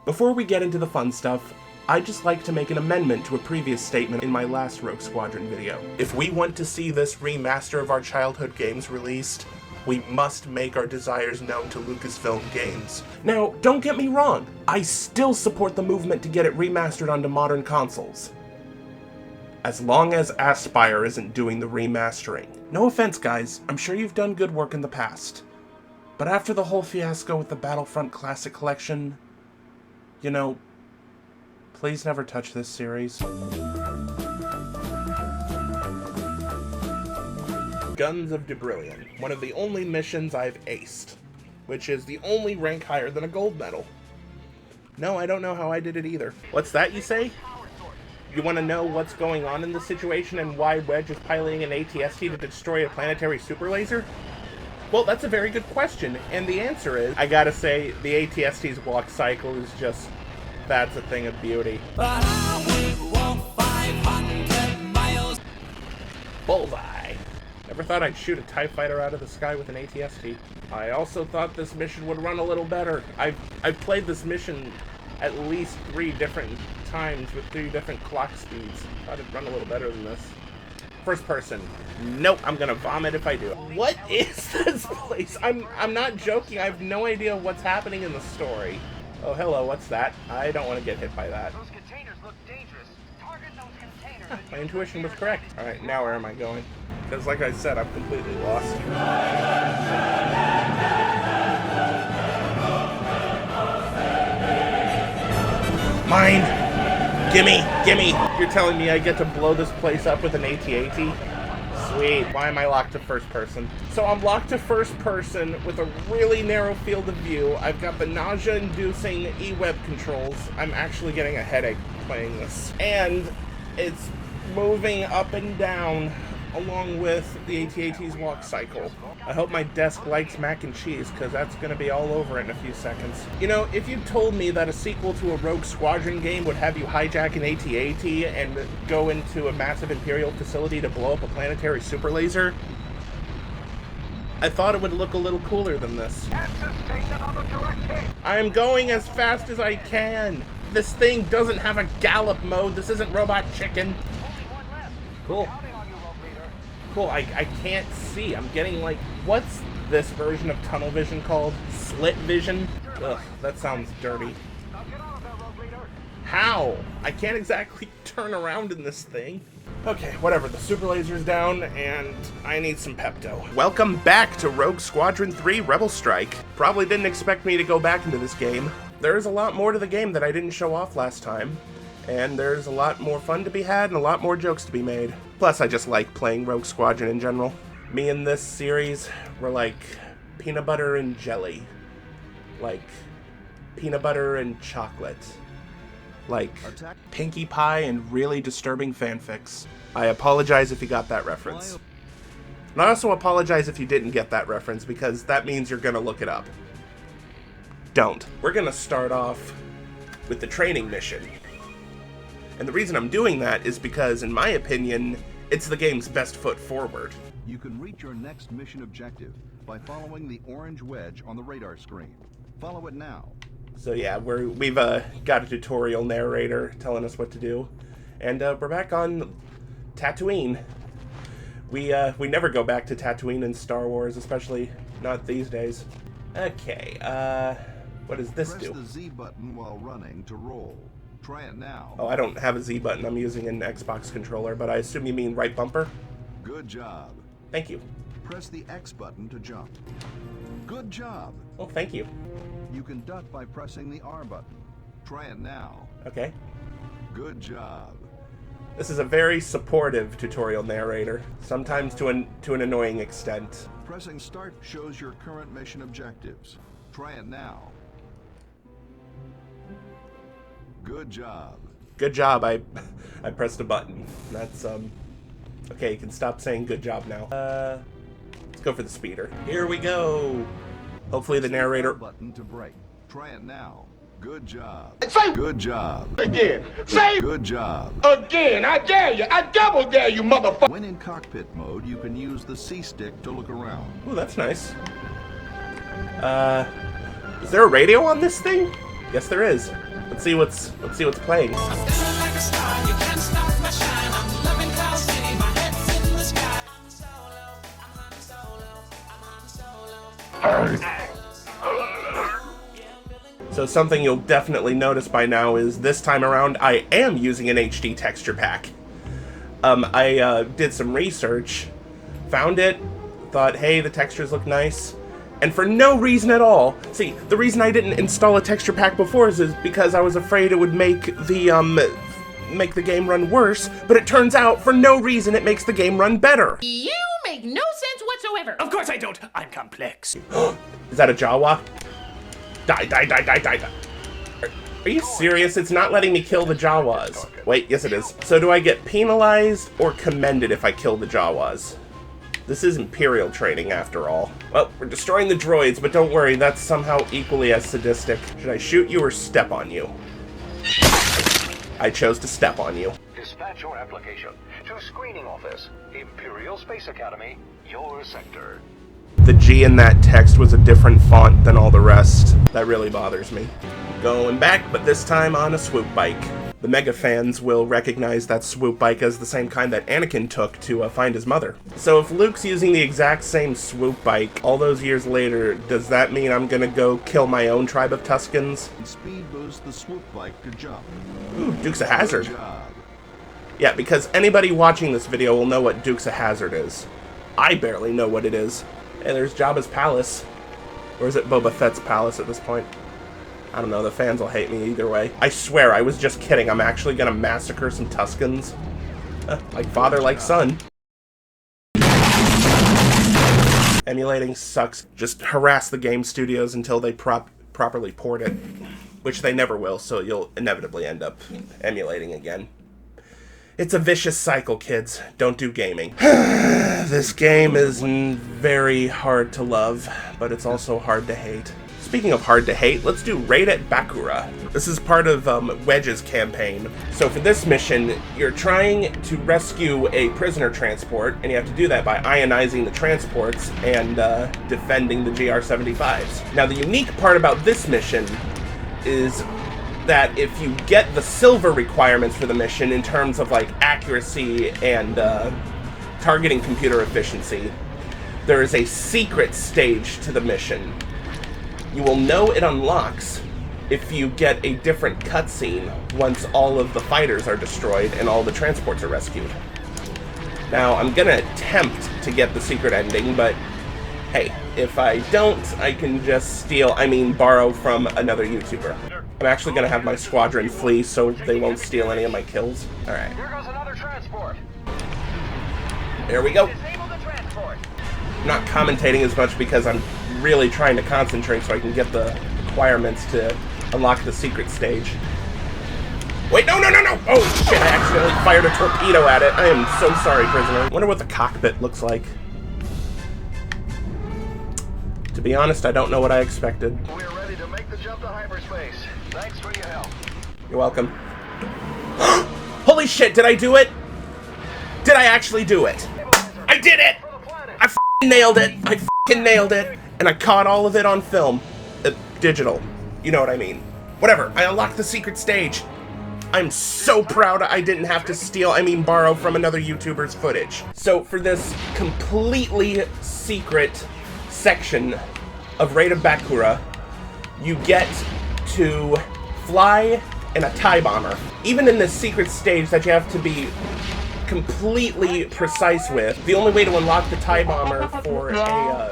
Before we get into the fun stuff, I'd just like to make an amendment to a previous statement in my last Rogue Squadron video. If we want to see this remaster of our childhood games released, we must make our desires known to Lucasfilm Games. Now, don't get me wrong, I still support the movement to get it remastered onto modern consoles. As long as Aspyr isn't doing the remastering. No offense, guys, I'm sure you've done good work in the past. But after the whole fiasco with the Battlefront Classic Collection, you know, please never touch this series. Guns of Debrillion, one of the only missions I've aced, which is the only rank higher than a gold medal. No, I don't know how I did it either. What's that, you say? You want to know what's going on in this situation and why Wedge is piloting an ATST to destroy a planetary super laser? Well, that's a very good question, and the answer is, I gotta say, the ATST's walk cycle is just, that's a thing of beauty. But I would walk 500 miles. Bullseye. Never thought I'd shoot a TIE fighter out of the sky with an ATST. I also thought this mission would run a little better. I've played this mission at least 3 different times with 3 different clock speeds. Thought it'd run a little better than this. First person. Nope, I'm gonna vomit if I do. What is this place? I'm not joking. I have no idea what's happening in the story. Oh, hello, what's that? I don't want to get hit by that. Those containers look dangerous. Target those containers. My intuition was correct. Alright, now where am I going? Because like I said, I'm completely lost. Mine! Gimme! Gimme! You're telling me I get to blow this place up with an AT-AT? Sweet. Why am I locked to first person? So I'm locked to first person with a really narrow field of view. I've got the nausea-inducing E-web controls. I'm actually getting a headache playing this. And it's moving up and down along with the AT-AT's walk cycle. I hope my desk likes mac and cheese, because that's going to be all over it in a few seconds. You know, if you told me that a sequel to a Rogue Squadron game would have you hijack an AT-AT and go into a massive Imperial facility to blow up a planetary super laser, I thought it would look a little cooler than this. I'm going as fast as I can. This thing doesn't have a gallop mode. This isn't Robot Chicken. Cool. Cool, I can't see. I'm getting like, what's this version of tunnel vision called? Slit vision? Ugh, that sounds dirty. How? I can't exactly turn around in this thing. Okay, whatever, the super laser's down, and I need some Pepto. Welcome back to Rogue Squadron 3 Rebel Strike. Probably didn't expect me to go back into this game. There's a lot more to the game that I didn't show off last time. And there's a lot more fun to be had and a lot more jokes to be made. Plus, I just like playing Rogue Squadron in general. Me and this series were like peanut butter and jelly. Like peanut butter and chocolate. Like Pinkie Pie and really disturbing fanfics. I apologize if you got that reference. And I also apologize if you didn't get that reference, because that means you're gonna look it up. Don't. We're gonna start off with the training mission. And the reason I'm doing that is because, in my opinion, it's the game's best foot forward. You can reach your next mission objective by following the orange wedge on the radar screen. Follow it now. So yeah, we've got a tutorial narrator telling us what to do. And we're back on Tatooine. We never go back to Tatooine in Star Wars, especially not these days. Okay, what does this do? Press the Z button while running to roll. Try it now. Oh, I don't have a Z button. I'm using an Xbox controller, but I assume you mean right bumper? Good job. Thank you. Press the X button to jump. Good job. Well, thank you. You can duck by pressing the R button. Try it now. Okay. Good job. This is a very supportive tutorial narrator, sometimes to an annoying extent. Pressing start shows your current mission objectives. Try it now. Good job. Good job. I pressed a button. That's okay, you can stop saying good job now. Let's go for the speeder. Here we go. Hopefully the narrator Button to brake. Try it now. Good job. Say Good job. again. Say Good job. again. I dare you. I double dare you, motherfucker. When in cockpit mode, you can use the C stick to look around. Ooh, that's nice. Is there a radio on this thing? Yes, there is. Let's see what's playing. So something you'll definitely notice by now is this time around I am using an HD texture pack. I did some research, found it, thought, hey, the textures look nice, and for no reason at all. See, the reason I didn't install a texture pack before is because I was afraid it would make the game run worse, but it turns out for no reason it makes the game run better. You make no sense whatsoever. Of course I don't. I'm complex. Is that a Jawa? Die, die, die, die, die, die. Are you serious? It's not letting me kill the Jawas. Wait, yes it is. So do I get penalized or commended if I kill the Jawas? This is Imperial training after all. Well, we're destroying the droids, but don't worry, that's somehow equally as sadistic. Should I shoot you or step on you? I chose to step on you. Dispatch your application to Screening Office, Imperial Space Academy, your sector. The G in that text was a different font than all the rest. That really bothers me. Going back, but this time on a swoop bike. The mega fans will recognize that swoop bike as the same kind that Anakin took to find his mother. So if Luke's using the exact same swoop bike all those years later, does that mean I'm gonna go kill my own tribe of Tuskens? Speed boost the swoop bike to jump. Ooh, Dukes of Hazzard. Good job. Yeah, because anybody watching this video will know what Dukes of Hazzard is. I barely know what it is. And there's Jabba's palace. Or is it Boba Fett's palace at this point? I don't know, the fans will hate me either way. I swear, I was just kidding. I'm actually gonna massacre some Tuskens. Like father, like son. Emulating sucks. Just harass the game studios until they properly port it. Which they never will, so you'll inevitably end up emulating again. It's a vicious cycle, kids. Don't do gaming. This game is very hard to love, but it's also hard to hate. Speaking of hard to hate, let's do Raid at Bakura. This is part of Wedge's campaign. So for this mission, you're trying to rescue a prisoner transport, and you have to do that by ionizing the transports and defending the GR-75s. Now the unique part about this mission is that if you get the silver requirements for the mission in terms of like accuracy and targeting computer efficiency, there is a secret stage to the mission. You will know it unlocks if you get a different cutscene once all of the fighters are destroyed and all the transports are rescued. Now, I'm gonna attempt to get the secret ending, but hey, if I don't, I can just borrow from another YouTuber. I'm actually gonna have my squadron flee so they won't steal any of my kills. Alright. Here goes another transport. There we go. Disable the transport. I'm not commentating as much because I'm really trying to concentrate so I can get the requirements to unlock the secret stage. Wait, no, no, no, no! Oh, shit, I accidentally fired a torpedo at it. I am so sorry, prisoner. Wonder what the cockpit looks like. To be honest, I don't know what I expected. We're ready to make the jump to hyperspace. Thanks for your help. You're welcome. Holy shit, did I do it? Did I actually do it? I did it! I f***ing nailed it! I f***ing nailed it! And I caught all of it on film. Digital. You know what I mean. Whatever, I unlocked the secret stage. I'm so proud I didn't have to borrow from another YouTuber's footage. So for this completely secret section of Raid of Bakura, you get to fly in a TIE bomber. Even in this secret stage that you have to be completely precise with, the only way to unlock the TIE bomber for a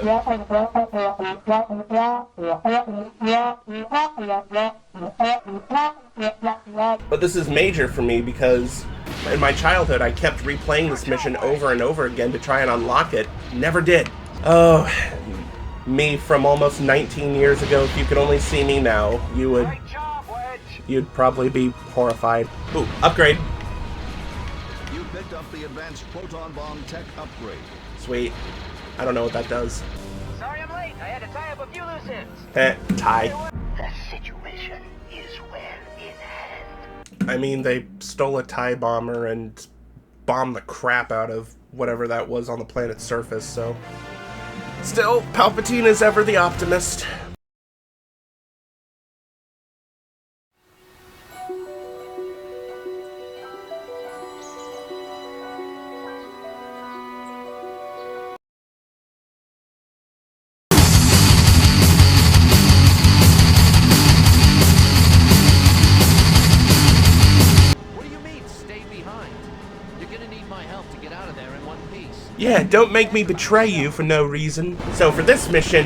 but this is major for me because in my childhood I kept replaying this mission over and over again to try and unlock it. Never did. Oh, me from almost 19 years ago. If you could only see me now, you'd probably be horrified. Ooh, upgrade. You picked up the advanced proton bomb tech upgrade. Sweet. I don't know what that does. Sorry I'm late. I had to tie up a few loose ends. Tie. The situation is well in hand. They stole a TIE bomber and bombed the crap out of whatever that was on the planet's surface, so... Still, Palpatine is ever the optimist. Yeah, don't make me betray you for no reason. So for this mission,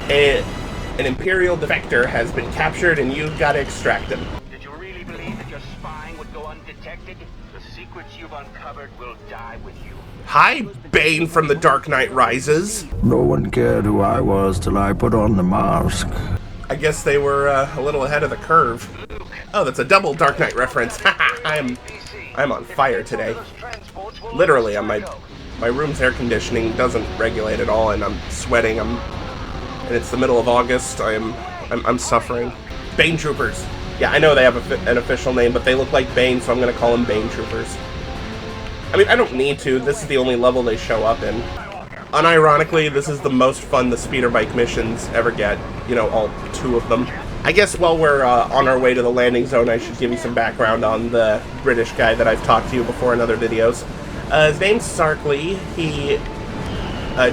an Imperial defector has been captured and you've got to extract him. Did you really believe that your spying would go undetected? The secrets you've uncovered will die with you. Hi, Bane from The Dark Knight Rises. No one cared who I was till I put on the mask. I guess they were a little ahead of the curve. Oh, that's a double Dark Knight reference. I'm on fire today. Literally, my room's air conditioning doesn't regulate at all, and I'm sweating. And it's the middle of August. I'm suffering. Bane Troopers. Yeah, I know they have an official name, but they look like Bane, so I'm gonna call them Bane Troopers. I mean, I don't need to. This is the only level they show up in. Unironically, this is the most fun the speeder bike missions ever get. You know, all 2 of them. I guess while we're on our way to the landing zone, I should give you some background on the British guy that I've talked to you before in other videos. His name's Sarkley. He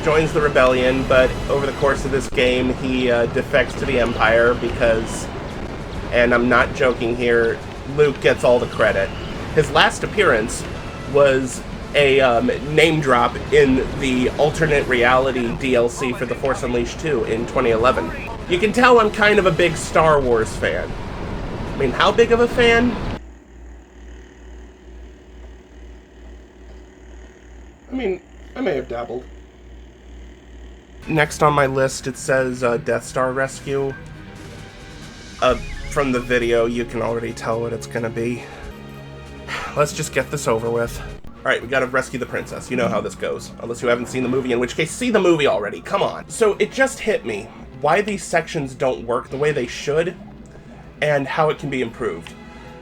joins the rebellion, but over the course of this game, he defects to the Empire because, and I'm not joking here, Luke gets all the credit. His last appearance was a name drop in the alternate reality DLC for The Force Unleashed 2 in 2011. You can tell I'm kind of a big Star Wars fan. I mean, how big of a fan? I mean, I may have dabbled. Next on my list, it says Death Star Rescue. From the video, you can already tell what it's gonna be. Let's just get this over with. Alright, we gotta rescue the princess. You know how this goes. Unless you haven't seen the movie, in which case, see the movie already. Come on. So, it just hit me why these sections don't work the way they should, and how it can be improved.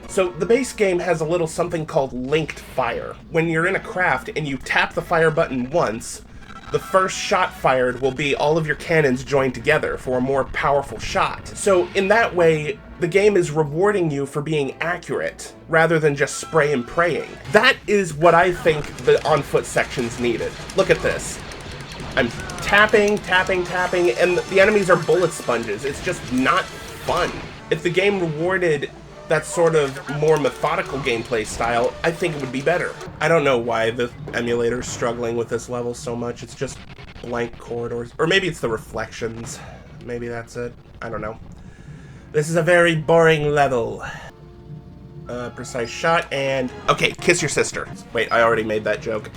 So, the base game has a little something called linked fire. When you're in a craft and you tap the fire button once, the first shot fired will be all of your cannons joined together for a more powerful shot. So, in that way, the game is rewarding you for being accurate, rather than just spray and praying. That is what I think the on-foot sections needed. Look at this. I'm tapping, tapping, tapping, and the enemies are bullet sponges. It's just not fun. If the game rewarded that sort of more methodical gameplay style, I think it would be better. I don't know why the emulator's struggling with this level so much. It's just blank corridors. Or maybe it's the reflections. Maybe that's it. I don't know. This is a very boring level. Precise shot and... Okay, kiss your sister. Wait, I already made that joke.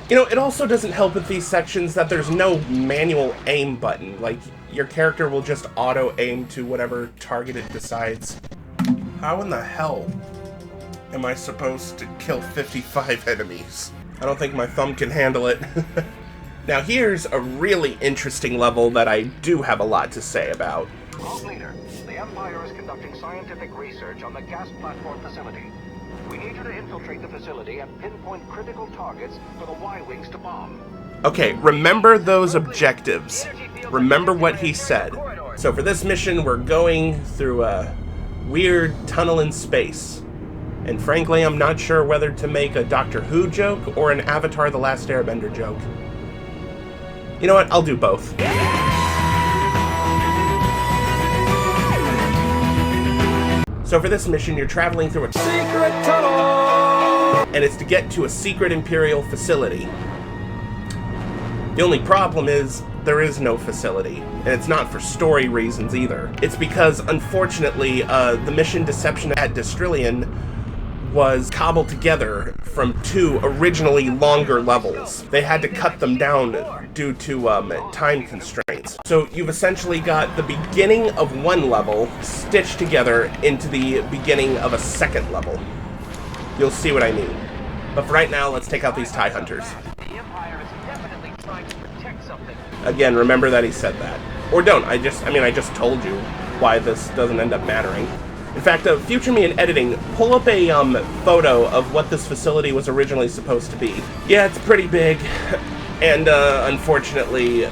You know, it also doesn't help with these sections that there's no manual aim button. Like, your character will just auto-aim to whatever target it decides. How in the hell am I supposed to kill 55 enemies? I don't think my thumb can handle it. Now here's a really interesting level that I do have a lot to say about. Leader, the Empire is conducting scientific research on the gas platform facility. We need you to infiltrate the facility and pinpoint critical targets for the Y-Wings to bomb. Okay, remember those objectives. Remember what he said. So for this mission, we're going through a weird tunnel in space. And frankly, I'm not sure whether to make a Doctor Who joke or an Avatar The Last Airbender joke. You know what? I'll do both. So for this mission, you're traveling through a secret tunnel! And it's to get to a secret Imperial facility. The only problem is, there is no facility. And it's not for story reasons either. It's because, unfortunately, the mission Deception at Destrillion was cobbled together from 2 originally longer levels. They had to cut them down due to time constraints. So you've essentially got the beginning of one level stitched together into the beginning of a second level. You'll see what I mean. But for right now, let's take out these TIE Hunters. The Empire is definitely trying to protect something. Again, remember that he said that. Or don't, I just told you why this doesn't end up mattering. In fact, future me in editing, pull up a photo of what this facility was originally supposed to be. Yeah, it's pretty big, and unfortunately,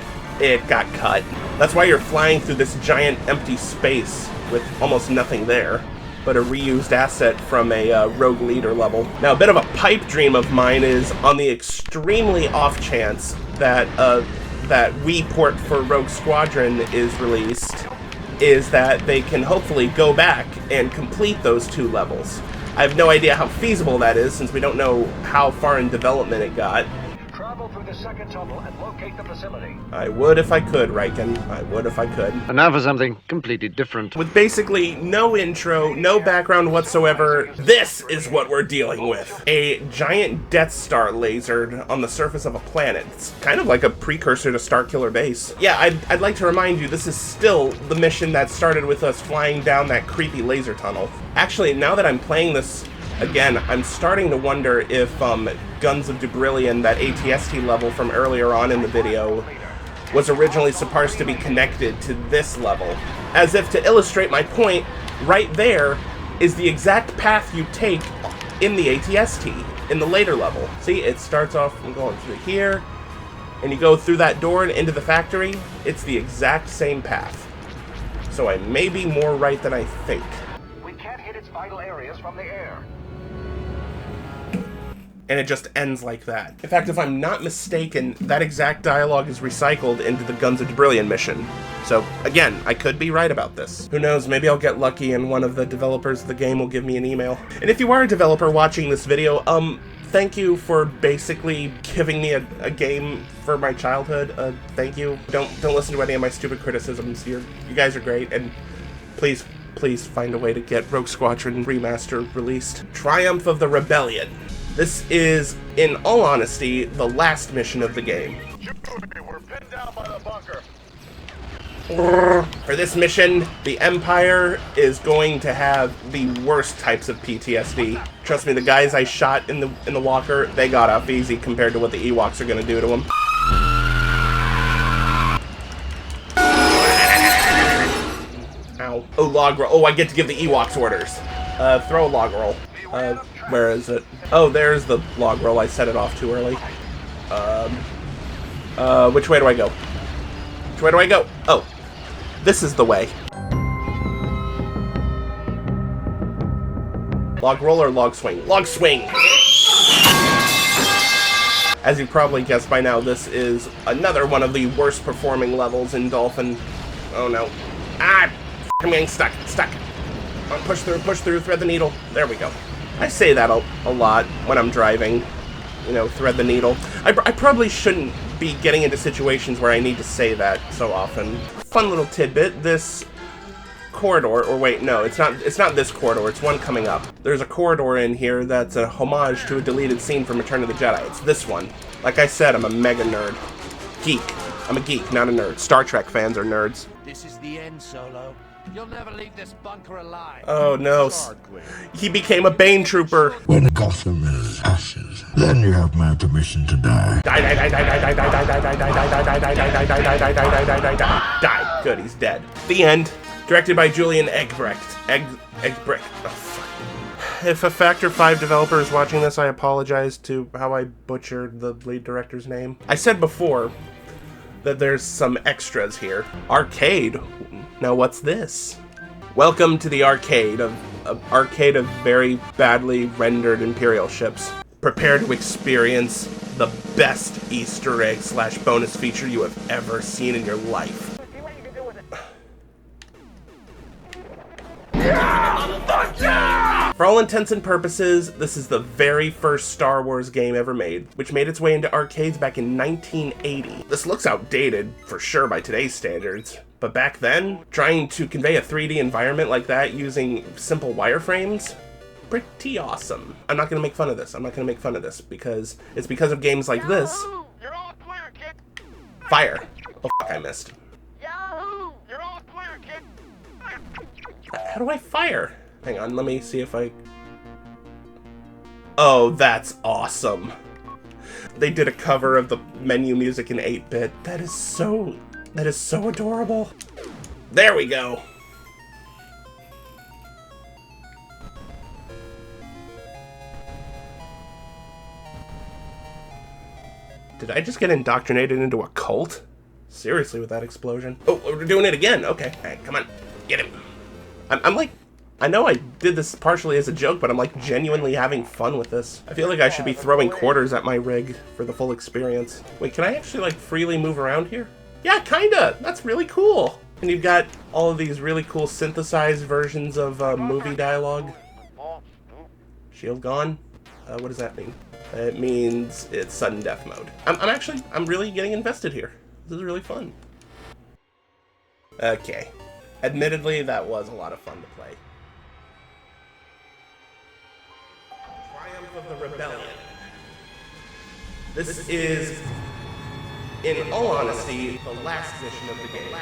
it got cut. That's why you're flying through this giant empty space with almost nothing there, but a reused asset from a Rogue Leader level. Now, a bit of a pipe dream of mine is on the extremely off chance that that Wii port for Rogue Squadron is released, is that they can hopefully go back and complete those 2 levels. I have no idea how feasible that is, since we don't know how far in development it got. Travel through the the second tunnel and locate the facility. I would if I could, Riken. I would if I could. And now for something completely different. With basically no intro, no background whatsoever, this is what we're dealing with. A giant Death Star lasered on the surface of a planet. It's kind of like a precursor to Starkiller Base. Yeah, I'd like to remind you, this is still the mission that started with us flying down that creepy laser tunnel. Actually, now that I'm playing this again, I'm starting to wonder if Guns of Dubrillion, that ATST level from earlier on in the video, was originally supposed to be connected to this level. As if to illustrate my point, right there is the exact path you take in the ATST, in the later level. See, it starts off from going through here, and you go through that door and into the factory. It's the exact same path. So I may be more right than I think. We can't hit its vital areas from the air. And it just ends like that. In fact, if I'm not mistaken, that exact dialogue is recycled into the Guns of Dubrillion mission. So, again, I could be right about this. Who knows, maybe I'll get lucky and one of the developers of the game will give me an email. And if you are a developer watching this video, thank you for basically giving me a game for my childhood. Thank you. Don't listen to any of my stupid criticisms. You guys are great, and please find a way to get Rogue Squadron Remaster released. Triumph of the Rebellion. This is, in all honesty, the last mission of the game. We're pinned down by the bunker. For this mission, the Empire is going to have the worst types of PTSD. Trust me, the guys I shot in the walker, they got off easy compared to what the Ewoks are going to do to them. Ow. Oh, log roll. Oh, I get to give the Ewoks orders. Throw a log roll. Where is it? Oh, there's the log roll. I set it off too early. Which way do I go? Which way do I go? Oh, this is the way. Log roll or log swing? Log swing! As you probably guessed by now, this is another one of the worst performing levels in Dolphin. Oh no. Ah! I'm getting stuck. Push through, thread the needle. There we go. I say that a lot when I'm driving. You know, thread the needle. I probably shouldn't be getting into situations where I need to say that so often. Fun little tidbit, this corridor, or wait, no, it's not this corridor, it's one coming up. There's a corridor in here that's a homage to a deleted scene from Return of the Jedi. It's this one. Like I said, I'm a mega nerd. Geek. I'm a geek, not a nerd. Star Trek fans are nerds. This is the end, Solo. You'll never leave this bunker alive. Oh no, he became a Bane trooper. When Gotham is ashes, then you have my permission to die. Die. Good, he's dead. The end. Directed by Julian Eggbrecht. Eggbrecht. Oh, fuck. If a Factor 5 developer is watching this, I apologize to how I butchered the lead director's name. I said before that there's some extras here. Arcade. Now what's this? Welcome to the arcade of very badly rendered Imperial ships. Prepare to experience the best Easter egg / bonus feature you have ever seen in your life. For all intents and purposes, this is the very first Star Wars game ever made, which made its way into arcades back in 1980. This looks outdated, for sure by today's standards, but back then, trying to convey a 3D environment like that using simple wireframes, pretty awesome. I'm not gonna make fun of this. Because it's because of games like this. You're all clear, kid. Fire. Oh, fuck, I missed. Yahoo! You're all clear, kid. How do I fire? Hang on, let me see if I... Oh, that's awesome. They did a cover of the menu music in 8-bit. That is so adorable. There we go. Did I just get indoctrinated into a cult? Seriously, with that explosion. Oh, we're doing it again. Okay, all right, come on, get him. I'm like, I know I did this partially as a joke, but I'm like genuinely having fun with this. I feel like I should be throwing quarters at my rig for the full experience. Wait, can I actually like freely move around here? Yeah, kinda. That's really cool. And you've got all of these really cool synthesized versions of movie dialogue. Shield gone. What does that mean? It means it's sudden death mode. I'm really getting invested here. This is really fun. Okay. Admittedly, that was a lot of fun to play. Triumph of the Rebellion. This is, in all honesty, the last mission of the game.